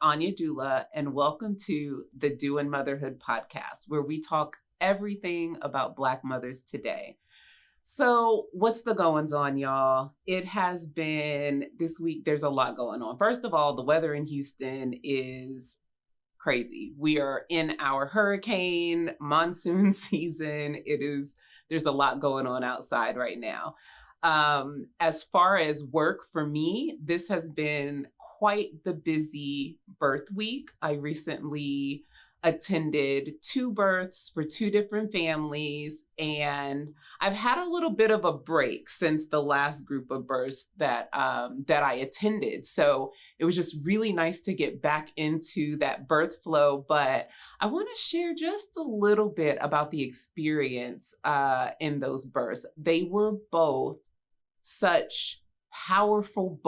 Anya Doula, and welcome to the Doin Motherhood Podcast, where we talk everything about Black mothers today. So what's the goings on, y'all? It has been this week. There's a lot going on. First of all, the weather in Houston is crazy. We are in our hurricane monsoon season. There's a lot going on outside right now. As far as work for me, this has been quite the busy birth week. I recently attended 2 births for 2 different families, and I've had a little bit of a break since the last group of births that I attended. So it was just really nice to get back into that birth flow. But I want to share just a little bit about the experience in those births. They were both such powerful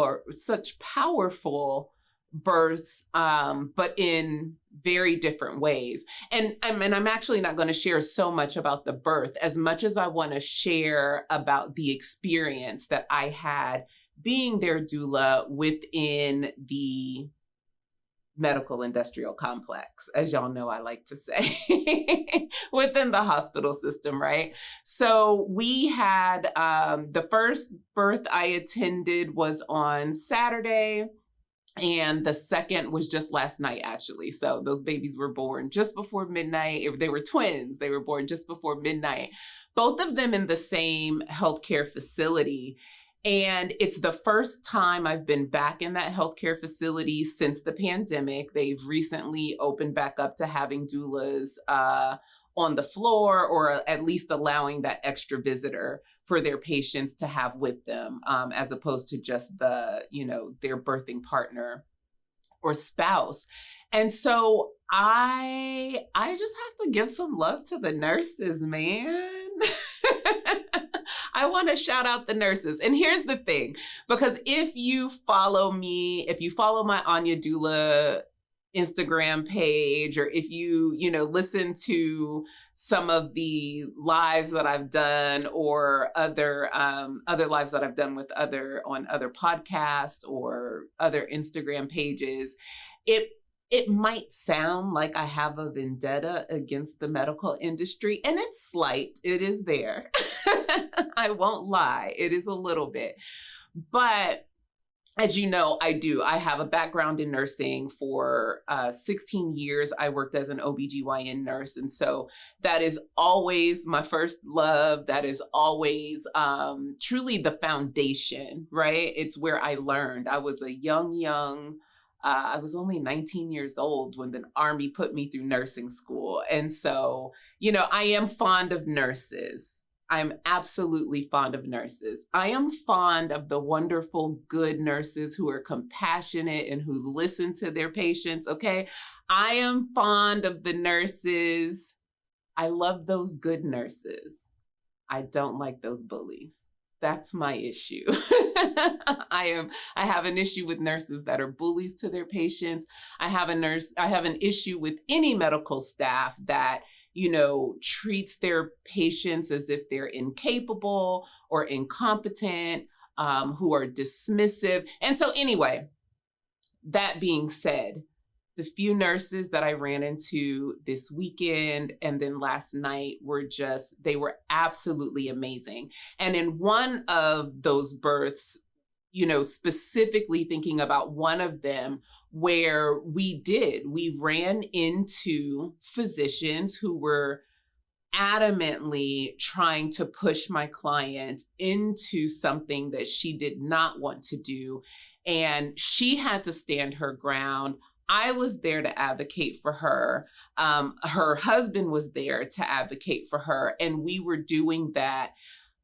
births, but in very different ways. And I'm actually not going to share so much about the birth as much as I want to share about the experience that I had being their doula within the medical industrial complex, as y'all know I like to say, within the hospital system, right? So we had the first birth I attended was on Saturday, and the second was just last night, actually. So those babies were born just before midnight. They were twins. They were born just before midnight, both of them in the same healthcare facility. And it's the first time I've been back in that healthcare facility since the pandemic. They've recently opened back up to having doulas on the floor, or at least allowing that extra visitor for their patients to have with them, as opposed to just their birthing partner or spouse. And so I just have to give some love to the nurses, man. I want to shout out the nurses. And here's the thing, because if you follow me, if you follow my Anya Doula Instagram page, or if you listen to some of the lives that I've done, or other lives that I've done with on other podcasts or other Instagram pages, it might sound like I have a vendetta against the medical industry, and it's slight. It is there. I won't lie. It is a little bit. But as you know, I have a background in nursing. For 16 years, I worked as an OBGYN nurse. And so that is always my first love. That is always truly the foundation, right? It's where I learned. I was a young, I was only 19 years old when the Army put me through nursing school. And so, I am fond of nurses. I'm absolutely fond of nurses. I am fond of the wonderful, good nurses who are compassionate and who listen to their patients, okay? I am fond of the nurses. I love those good nurses. I don't like those bullies. That's my issue. I have an issue with nurses that are bullies to their patients. I have an issue with any medical staff that treats their patients as if they're incapable or incompetent, who are dismissive. And so anyway, that being said, the few nurses that I ran into this weekend and then last night they were absolutely amazing. And in one of those births, specifically thinking about one of them, where we ran into physicians who were adamantly trying to push my client into something that she did not want to do. And she had to stand her ground. I was there to advocate for her. Her husband was there to advocate for her. And we were doing that.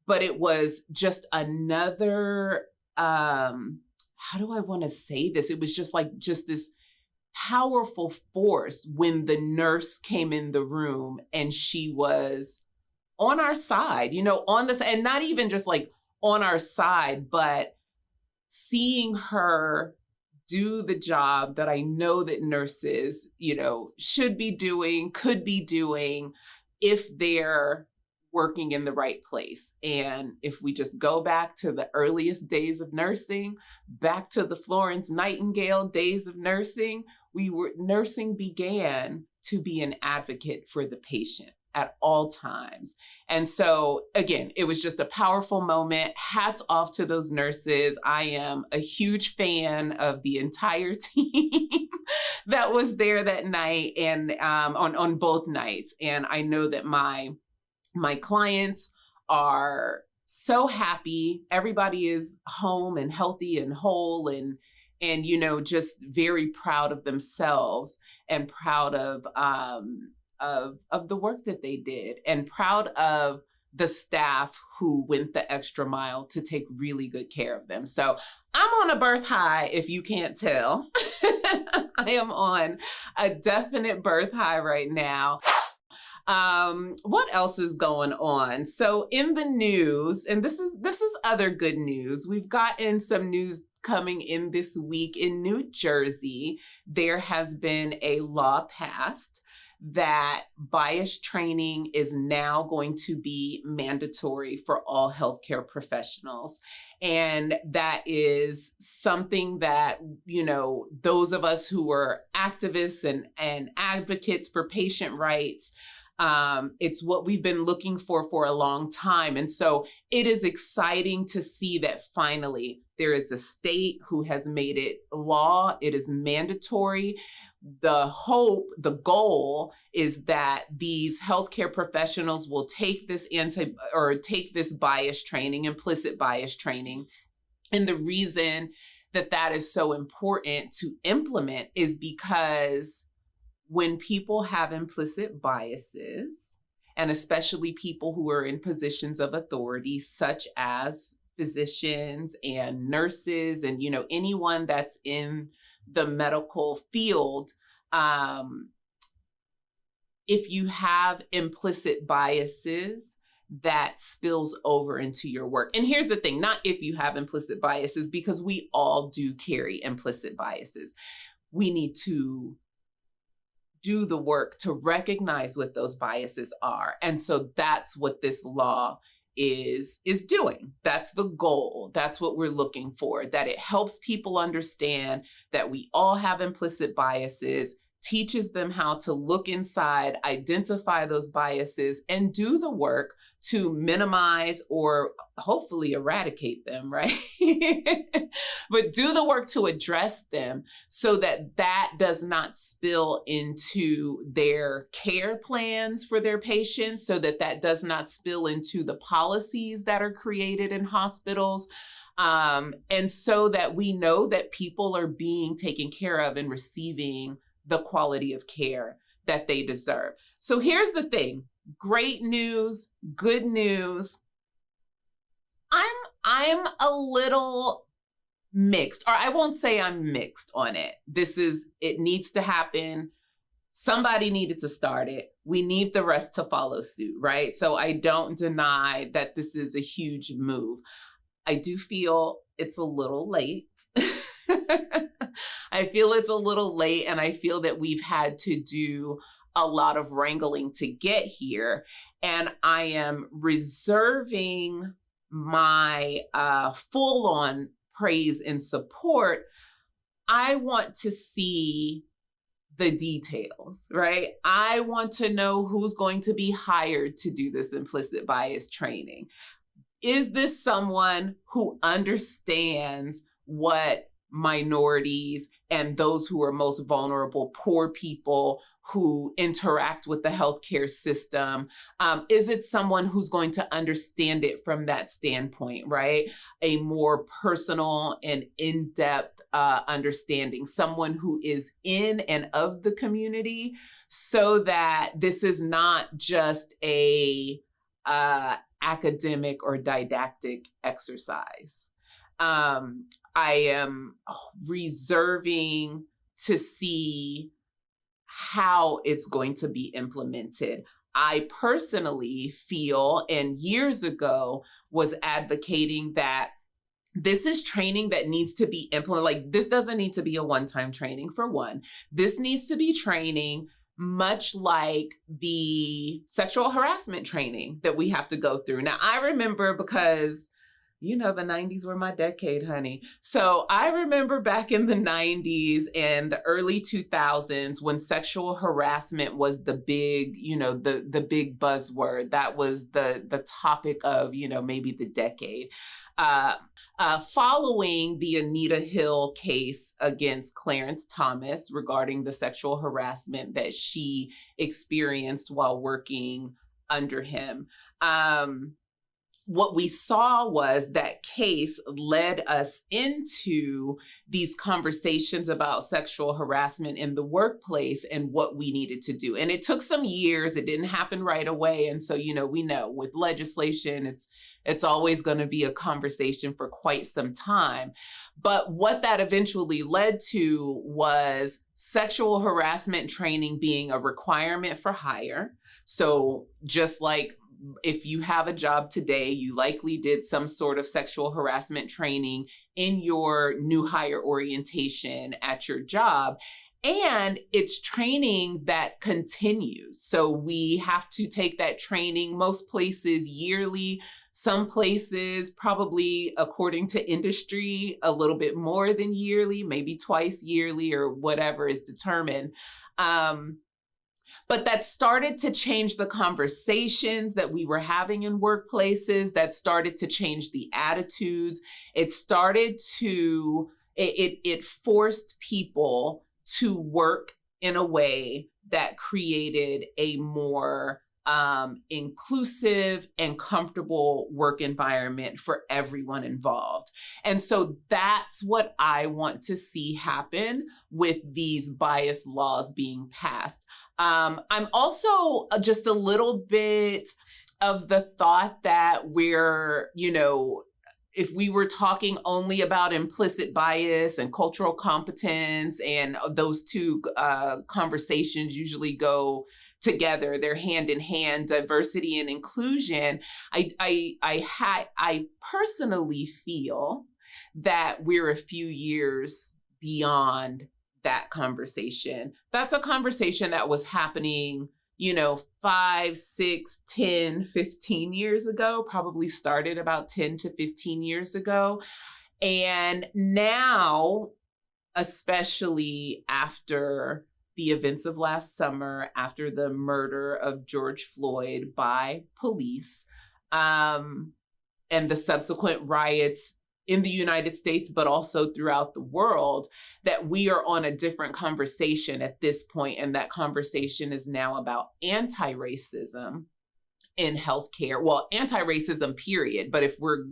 But it was just another, how do I want to say this? It was just this powerful force when the nurse came in the room and she was on our side, on this, and not even just like on our side, but seeing her do the job that I know that nurses, should be doing, could be doing if they're working in the right place. And if we just go back to the earliest days of nursing, back to the Florence Nightingale days of nursing, nursing began to be an advocate for the patient at all times. And so again, it was just a powerful moment. Hats off to those nurses. I am a huge fan of the entire team that was there that night and on both nights. And I know that my clients are so happy. Everybody is home and healthy and whole and just very proud of themselves and proud of the work that they did and proud of the staff who went the extra mile to take really good care of them. So I'm on a birth high, if you can't tell. I am on a definite birth high right now. What else is going on? So in the news, and this is other good news, we've gotten some news coming in this week. In New Jersey, there has been a law passed that bias training is now going to be mandatory for all healthcare professionals. And that is something that, those of us who are activists and advocates for patient rights, it's what we've been looking for a long time. And so it is exciting to see that finally there is a state who has made it law. It is mandatory. The goal is that these healthcare professionals will take this bias training, implicit bias training. And the reason that is so important to implement is because when people have implicit biases, and especially people who are in positions of authority, such as physicians and nurses and, anyone that's in the medical field, if you have implicit biases, that spills over into your work. And here's the thing, not if you have implicit biases, because we all do carry implicit biases. We need to do the work to recognize what those biases are. And so that's what this law is doing. That's the goal. That's what we're looking for, that it helps people understand that we all have implicit biases, teaches them how to look inside, identify those biases, and do the work to minimize or hopefully eradicate them, right? But do the work to address them so that does not spill into their care plans for their patients, so that does not spill into the policies that are created in hospitals. And so that we know that people are being taken care of and receiving the quality of care that they deserve. So here's the thing. Great news, good news. I'm a little mixed, or I won't say I'm mixed on it. It needs to happen. Somebody needed to start it. We need the rest to follow suit, right? So I don't deny that this is a huge move. I do feel it's a little late. I feel it's a little late, and I feel that we've had to do a lot of wrangling to get here. And I am reserving my full-on praise and support. I want to see the details, right? I want to know who's going to be hired to do this implicit bias training. Is this someone who understands what minorities and those who are most vulnerable, poor people who interact with the healthcare system? Is it someone who's going to understand it from that standpoint, right? A more personal and in-depth understanding, someone who is in and of the community, so that this is not just a academic or didactic exercise. I am reserving to see how it's going to be implemented. I personally feel, and years ago was advocating that this is training that needs to be implemented. Like, this doesn't need to be a one-time training, for one. This needs to be training much like the sexual harassment training that we have to go through. Now, I remember, because You know, the 90s were my decade, honey. So I remember back in the 90s and the early 2000s when sexual harassment was the big, the big buzzword. That was the topic of, maybe the decade. Uh, Following the Anita Hill case against Clarence Thomas regarding the sexual harassment that she experienced while working under him. What we saw was that case led us into these conversations about sexual harassment in the workplace and what we needed to do. And it took some years. It didn't happen right away. And so, we know with legislation, it's always going to be a conversation for quite some time. But what that eventually led to was sexual harassment training being a requirement for hire. So just like if you have a job today, you likely did some sort of sexual harassment training in your new hire orientation at your job. And it's training that continues. So we have to take that training, most places yearly, some places probably according to industry, a little bit more than yearly, maybe twice yearly or whatever is determined. But that started to change the conversations that we were having in workplaces, that started to change the attitudes. It forced people to work in a way that created a more inclusive and comfortable work environment for everyone involved. And so that's what I want to see happen with these bias laws being passed. I'm also just a little bit of the thought that we're, if we were talking only about implicit bias and cultural competence, and those two conversations usually go together, they're hand in hand, diversity and inclusion. I personally feel that we're a few years beyond that conversation. That's a conversation that was happening, 5, 6, 10, 15 years ago, probably started about 10 to 15 years ago. And now, especially after the events of last summer, after the murder of George Floyd by police, and the subsequent riots in the United States, but also throughout the world, that we are on a different conversation at this point. And that conversation is now about anti-racism in healthcare. Well, anti-racism, period. But if we're,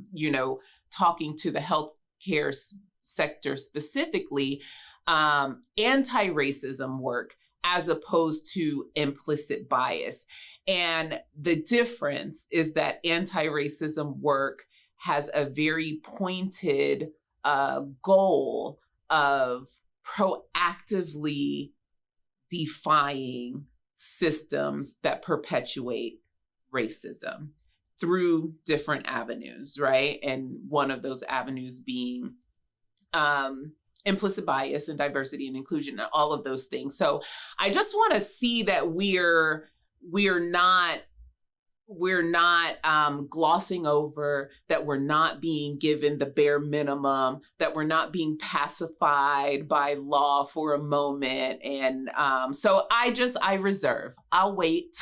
talking to the healthcare sector specifically, anti-racism work as opposed to implicit bias. And the difference is that anti-racism work has a very pointed goal of proactively defying systems that perpetuate racism through different avenues, right? And one of those avenues being implicit bias and diversity and inclusion and all of those things. So I just want to see that we're not glossing over, that we're not being given the bare minimum, that we're not being pacified by law for a moment. And so I reserve. I'll wait.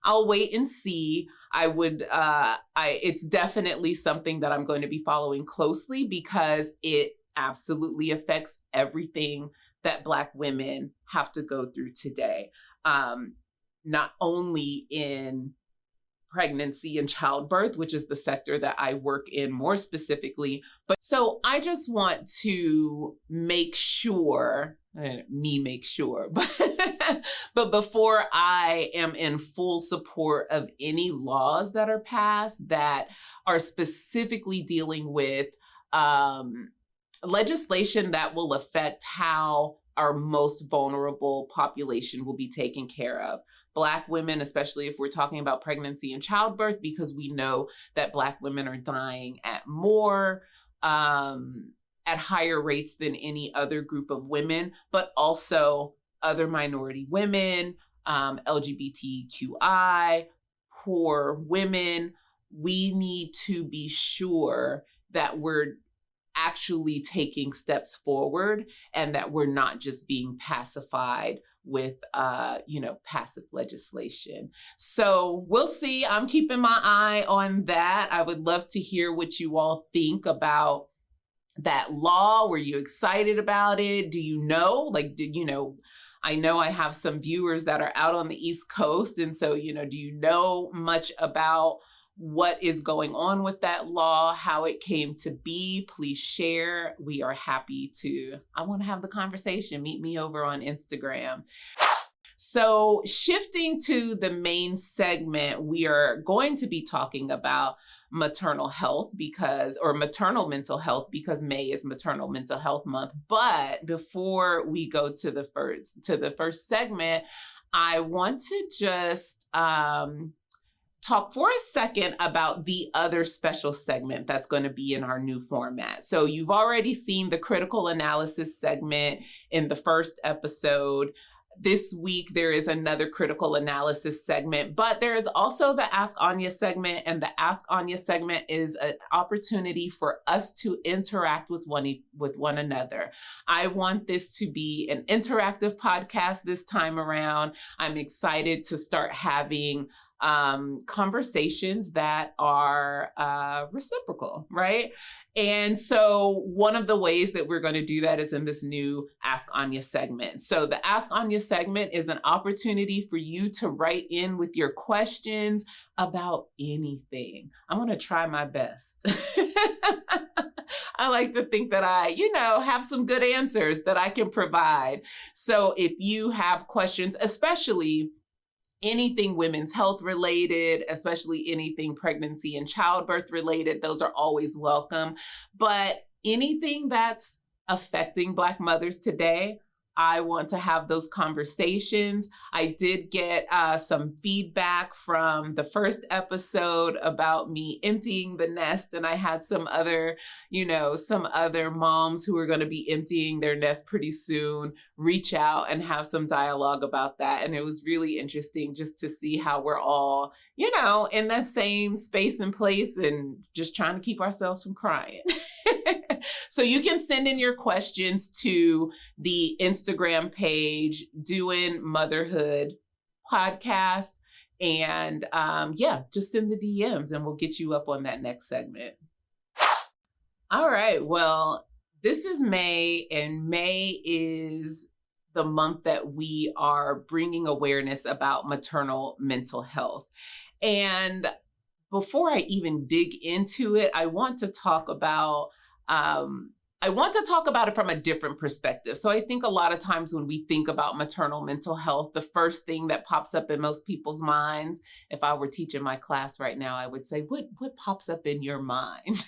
I'll wait and see. It's definitely something that I'm going to be following closely because it absolutely affects everything that Black women have to go through today. Not only in pregnancy and childbirth, which is the sector that I work in more specifically. But so I just want to make sure, but before I am in full support of any laws that are passed that are specifically dealing with legislation that will affect how our most vulnerable population will be taken care of. Black women, especially if we're talking about pregnancy and childbirth, because we know that Black women are dying at higher rates than any other group of women, but also other minority women, LGBTQI, poor women, we need to be sure that we're actually taking steps forward and that we're not just being pacified with, passive legislation. So we'll see. I'm keeping my eye on that. I would love to hear what you all think about that law. Were you excited about it? Do you know, I know I have some viewers that are out on the East Coast. And so, do you know much about what is going on with that law, how it came to be? Please share. We are happy I want to have the conversation. Meet me over on Instagram. So shifting to the main segment, we are going to be talking about maternal health or maternal mental health, because May is Maternal Mental Health Month. But before we go to the first segment, I want to just talk for a second about the other special segment that's going to be in our new format. So you've already seen the critical analysis segment in the first episode. This week, there is another critical analysis segment, but there is also the Ask Anya segment. And the Ask Anya segment is an opportunity for us to interact with one another. I want this to be an interactive podcast this time around. I'm excited to start having conversations that are reciprocal, right? And so one of the ways that we're going to do that is in this new Ask Anya segment. So the Ask Anya segment is an opportunity for you to write in with your questions about anything. I'm going to try my best. I like to think that I, have some good answers that I can provide. So if you have questions, especially anything women's health related, especially anything pregnancy and childbirth related, those are always welcome. But anything that's affecting Black mothers today, I want to have those conversations. I did get some feedback from the first episode about me emptying the nest, and I had some other moms who are going to be emptying their nest pretty soon reach out and have some dialogue about that. And it was really interesting just to see how we're all, in that same space and place and just trying to keep ourselves from crying. So you can send in your questions to the Instagram page, Doin Motherhood Podcast. And just send the DMs and we'll get you up on that next segment. All right. Well, this is May, and May is the month that we are bringing awareness about maternal mental health. And before I even dig into it, I want to talk about it from a different perspective. So I think a lot of times when we think about maternal mental health, the first thing that pops up in most people's minds, if I were teaching my class right now, I would say, what pops up in your mind?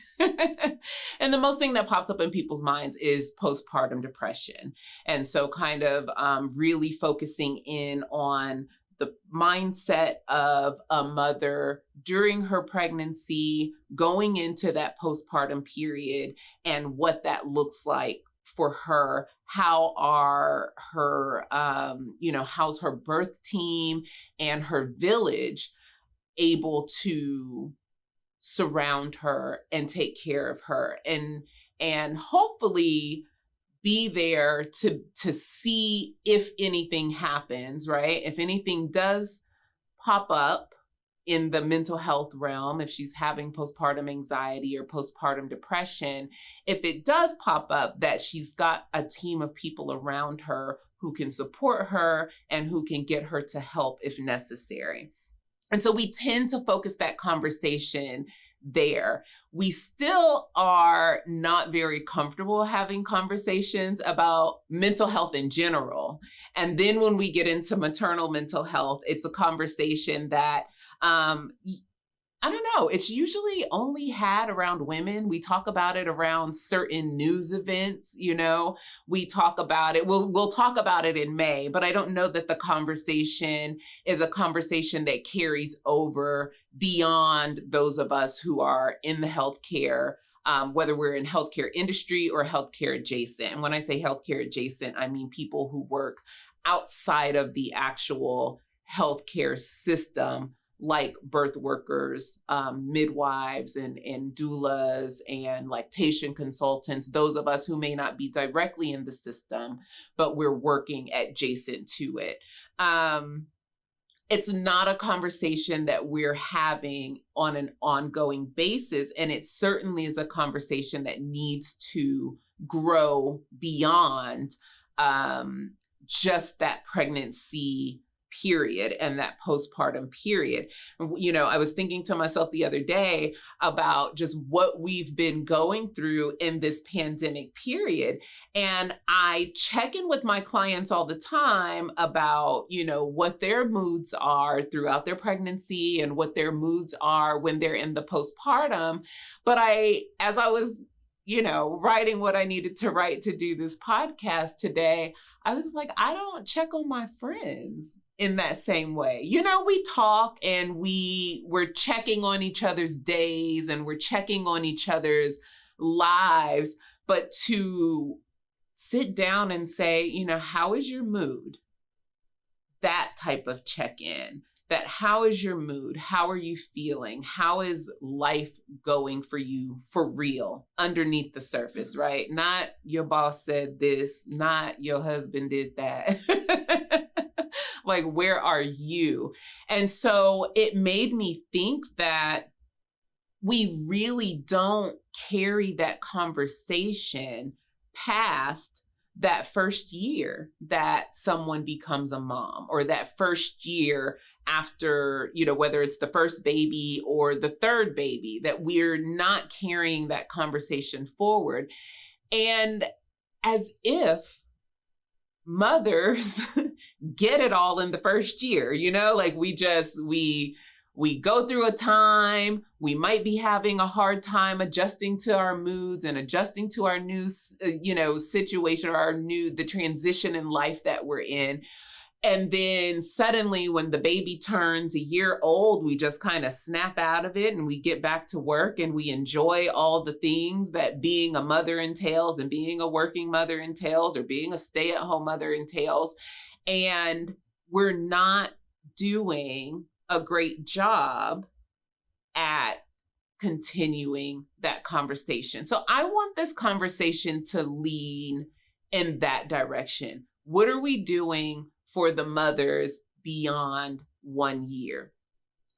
And the most thing that pops up in people's minds is postpartum depression. And so kind of really focusing in on the mindset of a mother during her pregnancy, going into that postpartum period, and what that looks like for her. How are her, how's her birth team and her village able to surround her and take care of her, and hopefully be there to see if anything happens, right? If anything does pop up in the mental health realm, if she's having postpartum anxiety or postpartum depression, if it does pop up, that she's got a team of people around her who can support her and who can get her to help if necessary. And so we tend to focus that conversation there. We still are not very comfortable having conversations about mental health in general. And then when we get into maternal mental health, it's a conversation that, I don't know, it's usually only had around women. We talk about it around certain news events, we talk about it. We'll talk about it in May, but I don't know that the conversation is a conversation that carries over beyond those of us who are in the healthcare, whether we're in healthcare industry or healthcare adjacent. And when I say healthcare adjacent, I mean people who work outside of the actual healthcare system, like birth workers, midwives and doulas and lactation consultants, those of us who may not be directly in the system, but we're working adjacent to it. It's not a conversation that we're having on an ongoing basis. And it certainly is a conversation that needs to grow beyond just that pregnancy period and that postpartum period. You know, I was thinking to myself the other day about just what we've been going through in this pandemic period. And I check in with my clients all the time about, you know, what their moods are throughout their pregnancy and what their moods are when they're in the postpartum. But as I was, you know, writing what I needed to write to do this podcast today, I was like, I don't check on my friends in that same way. You know, we talk and we're checking on each other's days and we're checking on each other's lives, but to sit down and say, you know, how is your mood? That type of check-in. That how is your mood? How are you feeling? How is life going for you for real underneath the surface, right? Not your boss said this, not your husband did that. Like, where are you? And so it made me think that we really don't carry that conversation past that first year that someone becomes a mom, or that first year after, you know, whether it's the first baby or the third baby, that we're not carrying that conversation forward. And as if mothers get it all in the first year, you know, like we go through a time, we might be having a hard time adjusting to our moods and adjusting to our new, you know, situation, or the transition in life that we're in. And then suddenly when the baby turns a year old, we just kind of snap out of it and we get back to work and we enjoy all the things that being a mother entails and being a working mother entails, or being a stay-at-home mother entails. And we're not doing a great job at continuing that conversation. So I want this conversation to lean in that direction. What are we doing for the mothers beyond 1 year?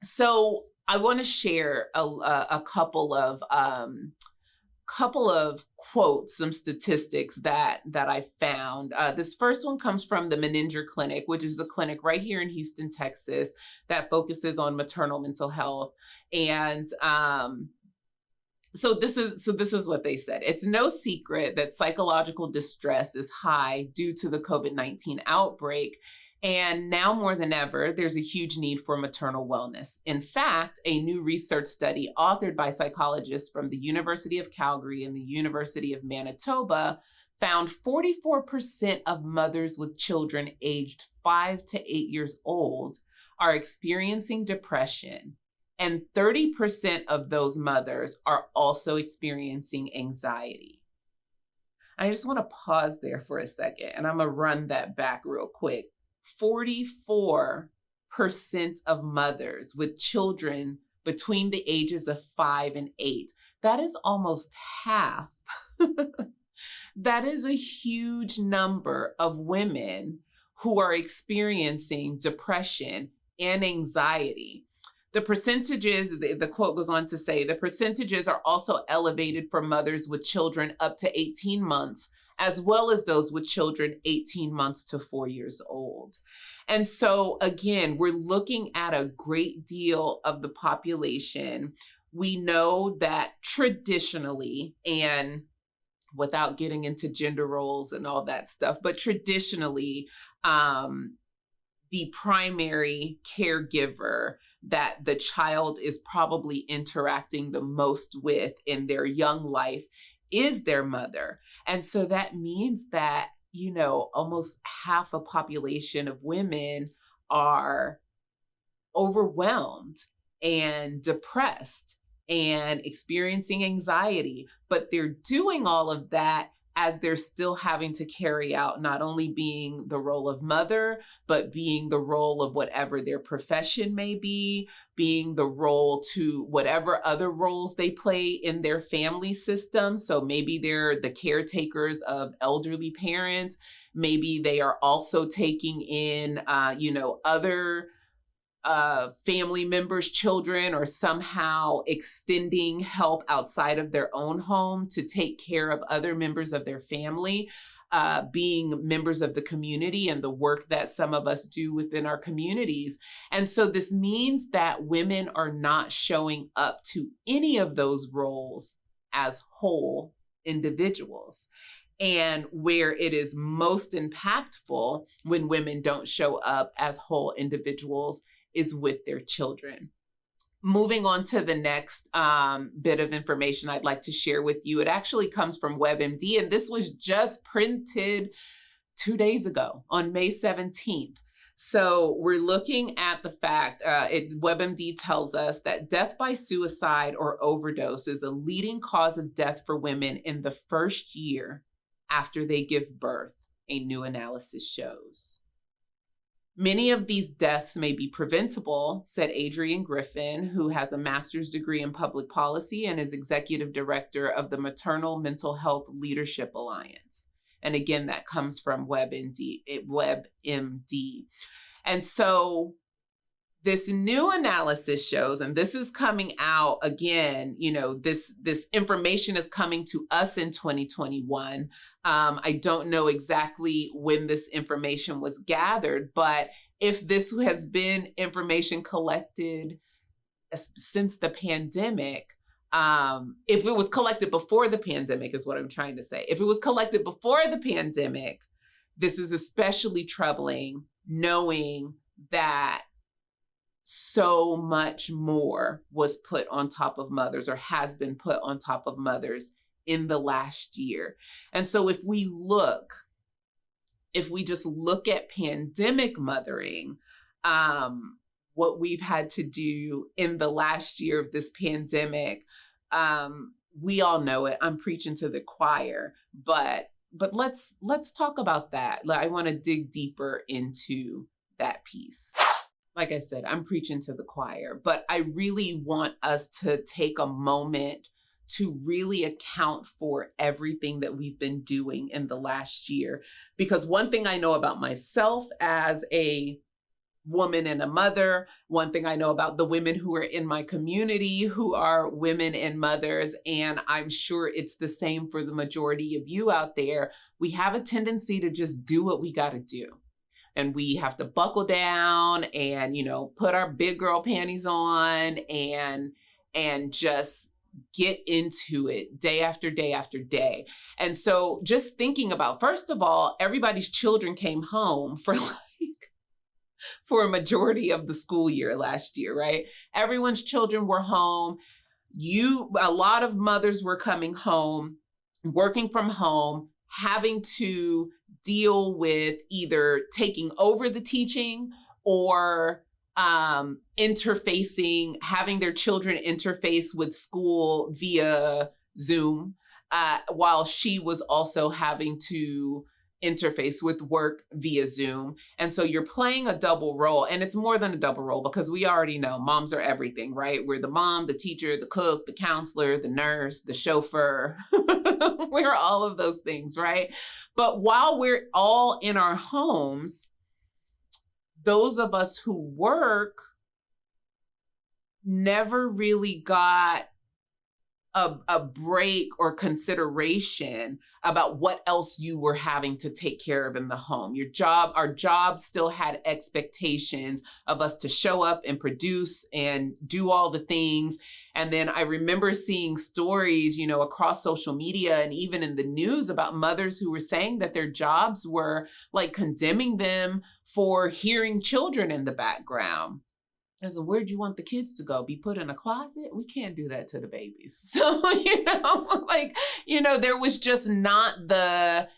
So I want to share a couple of quotes, some statistics that I found. This first one comes from the Menninger Clinic, which is a clinic right here in Houston, Texas, that focuses on maternal mental health. And so this is what they said. It's no secret that psychological distress is high due to the COVID-19 outbreak. And now more than ever, there's a huge need for maternal wellness. In fact, a new research study authored by psychologists from the University of Calgary and the University of Manitoba found 44% of mothers with children aged 5 to 8 years old are experiencing depression. And 30% of those mothers are also experiencing anxiety. I just want to pause there for a second, and I'm going to run that back real quick. 44% of mothers with children between the ages of 5 and 8. That is almost half. That is a huge number of women who are experiencing depression and anxiety. The percentages, the quote goes on to say, the percentages are also elevated for mothers with children up to 18 months, as well as those with children 18 months to 4 years old. And so again, we're looking at a great deal of the population. We know that traditionally, and without getting into gender roles and all that stuff, but traditionally, the primary caregiver that the child is probably interacting the most with in their young life is their mother. And so that means that, you know, almost half a population of women are overwhelmed and depressed and experiencing anxiety, but they're doing all of that as they're still having to carry out not only being the role of mother, but being the role of whatever their profession may be, being the role to whatever other roles they play in their family system. So maybe they're the caretakers of elderly parents. Maybe they are also taking in, other family members' children, or somehow extending help outside of their own home to take care of other members of their family, being members of the community and the work that some of us do within our communities. And so this means that women are not showing up to any of those roles as whole individuals. And where it is most impactful when women don't show up as whole individuals is with their children. Moving on to the next bit of information I'd like to share with you. It actually comes from WebMD, and this was just printed 2 days ago on May 17th. So we're looking at the fact, WebMD tells us that death by suicide or overdose is a leading cause of death for women in the first year after they give birth, a new analysis shows. Many of these deaths may be preventable, said Adrienne Griffin, who has a master's degree in public policy and is executive director of the Maternal Mental Health Leadership Alliance. And again, that comes from WebMD. And so this new analysis shows, and this is coming out again, this information is coming to us in 2021. I don't know exactly when this information was gathered, but if this has been information collected since the pandemic, if it was collected before the pandemic is what I'm trying to say. If it was collected before the pandemic, this is especially troubling, knowing that so much more was put on top of mothers, or has been put on top of mothers in the last year. And so if we just look at pandemic mothering, what we've had to do in the last year of this pandemic, we all know it. I'm preaching to the choir, but let's talk about that. I want to dig deeper into that piece. Like I said, I'm preaching to the choir, but I really want us to take a moment to really account for everything that we've been doing in the last year. Because one thing I know about myself as a woman and a mother, one thing I know about the women who are in my community who are women and mothers, and I'm sure it's the same for the majority of you out there, we have a tendency to just do what we got to do. And we have to buckle down and, put our big girl panties on and just get into it day after day after day. And so just thinking about, first of all, everybody's children came home for a majority of the school year last year, right? Everyone's children were home. A lot of mothers were coming home, working from home, having to deal with either taking over the teaching or having their children interface with school via Zoom, while she was also having to interface with work via Zoom. And so you're playing a double role, and it's more than a double role because we already know moms are everything, right? We're the mom, the teacher, the cook, the counselor, the nurse, the chauffeur. We're all of those things, right? But while we're all in our homes, those of us who work never really got a break or consideration about what else you were having to take care of in the home. Our job still had expectations of us to show up and produce and do all the things. And then I remember seeing stories, across social media and even in the news about mothers who were saying that their jobs were condemning them for hearing children in the background. So where'd you want the kids to go? Be put in a closet? We can't do that to the babies. So, there was just not there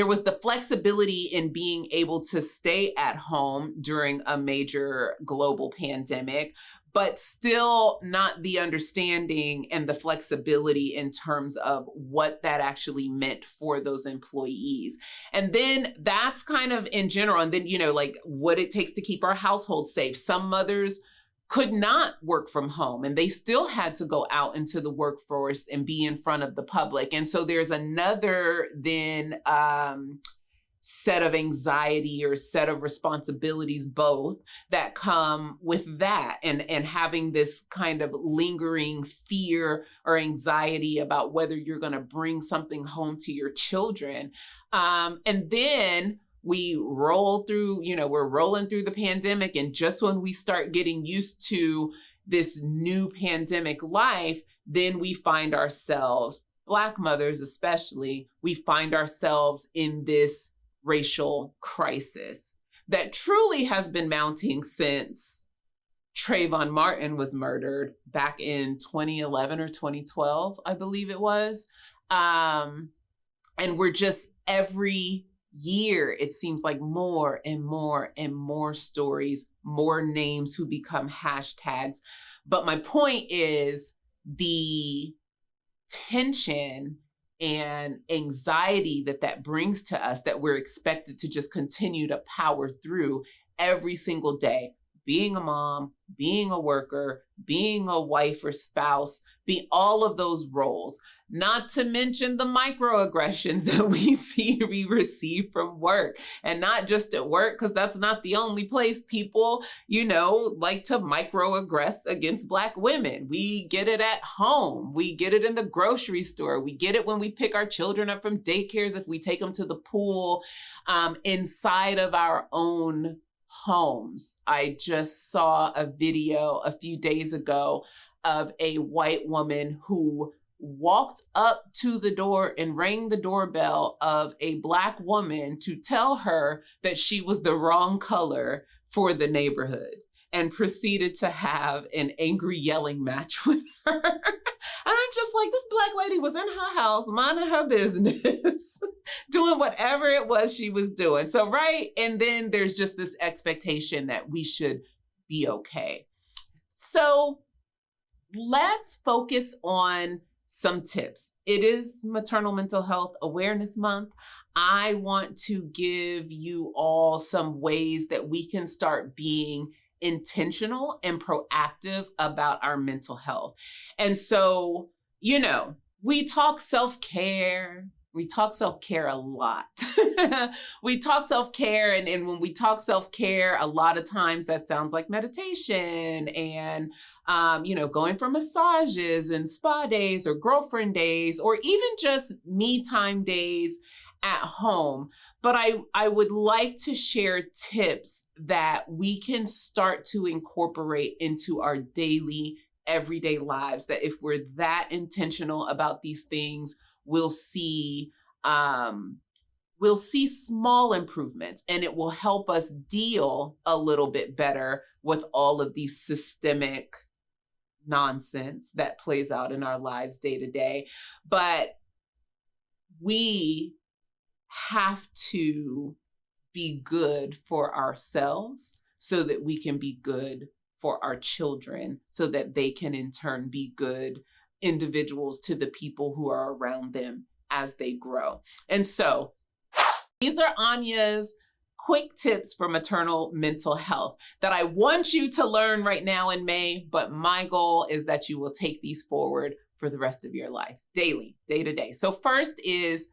was the flexibility in being able to stay at home during a major global pandemic, but still not the understanding and the flexibility in terms of what that actually meant for those employees. And then that's kind of in general. And then, like what it takes to keep our household safe. Some mothers could not work from home and they still had to go out into the workforce and be in front of the public. And so there's another then set of anxiety or set of responsibilities, both that come with that, and having this kind of lingering fear or anxiety about whether you're going to bring something home to your children. And then we roll through, we're rolling through the pandemic. And just when we start getting used to this new pandemic life, then we find ourselves, Black mothers especially, we find ourselves in this racial crisis that truly has been mounting since Trayvon Martin was murdered back in 2011 or 2012, I believe it was. And we're just every year, it seems like more and more and more stories, more names who become hashtags. But my point is the tension and anxiety that brings to us, that we're expected to just continue to power through every single day, being a mom, being a worker, being a wife or spouse, be all of those roles, not to mention the microaggressions that we receive from work, and not just at work, because that's not the only place people, like to microaggress against Black women. We get it at home. We get it in the grocery store. We get it when we pick our children up from daycares, if we take them to the pool, inside of our own homes. I just saw a video a few days ago of a white woman who walked up to the door and rang the doorbell of a Black woman to tell her that she was the wrong color for the neighborhood, and proceeded to have an angry yelling match with her. And I'm just like, this Black lady was in her house, minding her business, doing whatever it was she was doing. So, right. And then there's just this expectation that we should be okay. So let's focus on some tips. It is Maternal Mental Health Awareness Month. I want to give you all some ways that we can start being intentional and proactive about our mental health. And so, we talk self-care. We talk self-care a lot. We talk self-care. And when we talk self-care, a lot of times that sounds like meditation and, going for massages and spa days or girlfriend days, or even just me time days at home. But I would like to share tips that we can start to incorporate into our daily, everyday lives, that if we're that intentional about these things, we'll see small improvements, and it will help us deal a little bit better with all of these systemic nonsense that plays out in our lives day to day. But we have to be good for ourselves so that we can be good for our children, so that they can in turn be good individuals to the people who are around them as they grow. And so these are Anya's quick tips for maternal mental health that I want you to learn right now in May, but my goal is that you will take these forward for the rest of your life, daily, day to day. So first is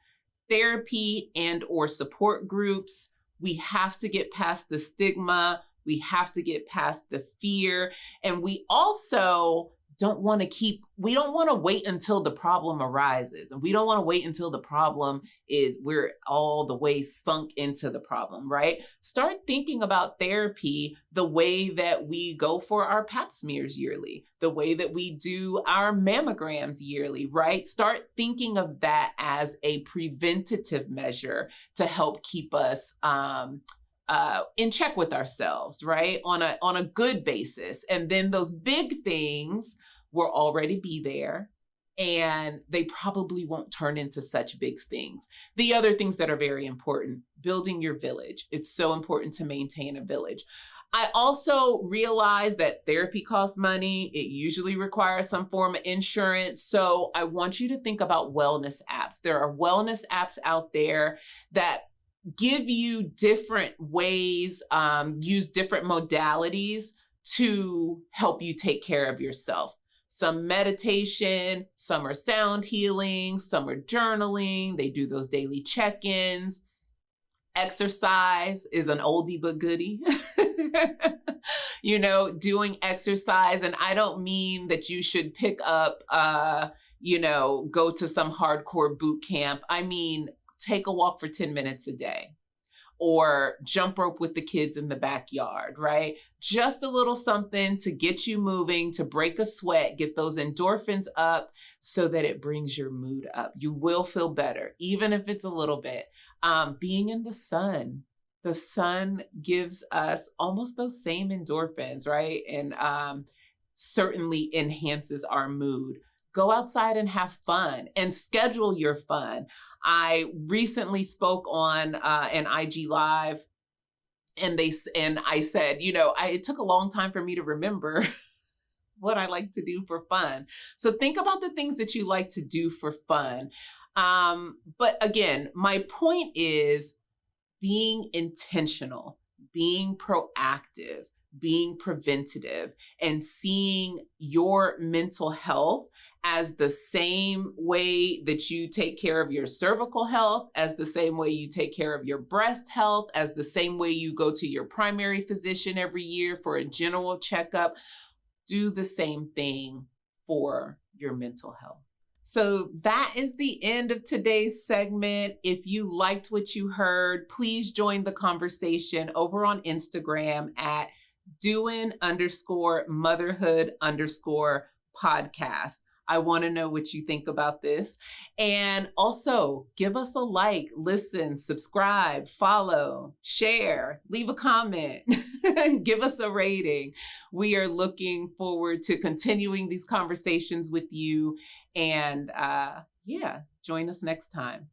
therapy and or support groups. We have to get past the stigma. We have to get past the fear. And we also don't want to wait until the problem arises. And we don't want to wait until the problem is we're all the way sunk into the problem, right? Start thinking about therapy the way that we go for our pap smears yearly, the way that we do our mammograms yearly, right? Start thinking of that as a preventative measure to help keep us in check with ourselves, right? On a good basis. And then those big things will already be there, and they probably won't turn into such big things. The other things that are very important, building your village. It's so important to maintain a village. I also realize that therapy costs money. It usually requires some form of insurance. So I want you to think about wellness apps. There are wellness apps out there that give you different ways, use different modalities to help you take care of yourself. Some meditation, some are sound healing, some are journaling. They do those daily check-ins. Exercise is an oldie but goodie. Doing exercise. And I don't mean that you should pick up, go to some hardcore boot camp. I mean, take a walk for 10 minutes a day or jump rope with the kids in the backyard, right? Just a little something to get you moving, to break a sweat, get those endorphins up so that it brings your mood up. You will feel better, even if it's a little bit. Being in the sun gives us almost those same endorphins, right? And certainly enhances our mood. Go outside and have fun and schedule your fun. I recently spoke on an IG Live and I said, it took a long time for me to remember what I like to do for fun. So think about the things that you like to do for fun. But again, my point is being intentional, being proactive, being preventative, and seeing your mental health as the same way that you take care of your cervical health, as the same way you take care of your breast health, as the same way you go to your primary physician every year for a general checkup. Do the same thing for your mental health. So that is the end of today's segment. If you liked what you heard, please join the conversation over on Instagram at Doin_Motherhood_podcast. I want to know what you think about this. And also give us a like, listen, subscribe, follow, share, leave a comment, give us a rating. We are looking forward to continuing these conversations with you. And join us next time.